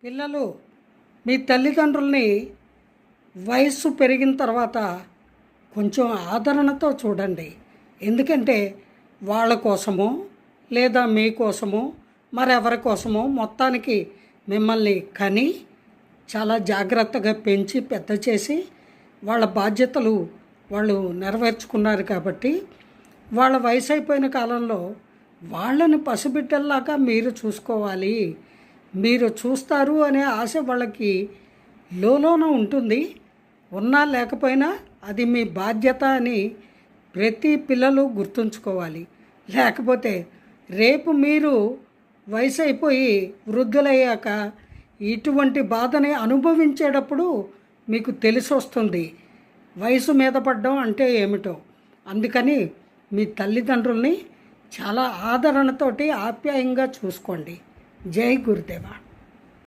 పిల్లలు మీ తల్లిదండ్రుల్ని వయస్సు పెరిగిన తర్వాత కొంచెం ఆదరణతో చూడండి. ఎందుకంటే వాళ్ళ కోసమో లేదా మీకోసమో మరెవరి కోసమో మొత్తానికి మిమ్మల్ని కని చాలా జాగ్రత్తగా పెంచి పెద్ద చేసి వాళ్ళ బాధ్యతలు వాళ్ళు నెరవేర్చుకున్నారు. కాబట్టి వాళ్ళ వయసు అయిపోయిన కాలంలో వాళ్ళని పసిబిడ్డల్లాగా మీరు చూసుకోవాలి. మీరు చూస్తారు అనే ఆశ వాళ్ళకి లోలోన ఉంటుంది. ఉన్నా లేకపోయినా అది మీ బాధ్యత అని ప్రతి పిల్లలు గుర్తుంచుకోవాలి. లేకపోతే రేపు మీరు వయసు అయిపోయి వృద్ధులయ్యాక ఇటువంటి బాధని అనుభవించేటప్పుడు మీకు తెలిసి వస్తుంది వయసు మీద పడ్డం అంటే ఏమిటో. అందుకని మీ తల్లిదండ్రుల్ని చాలా ఆదరణతోటి ఆప్యాయంగా చూసుకోండి. జై గురుదేవ.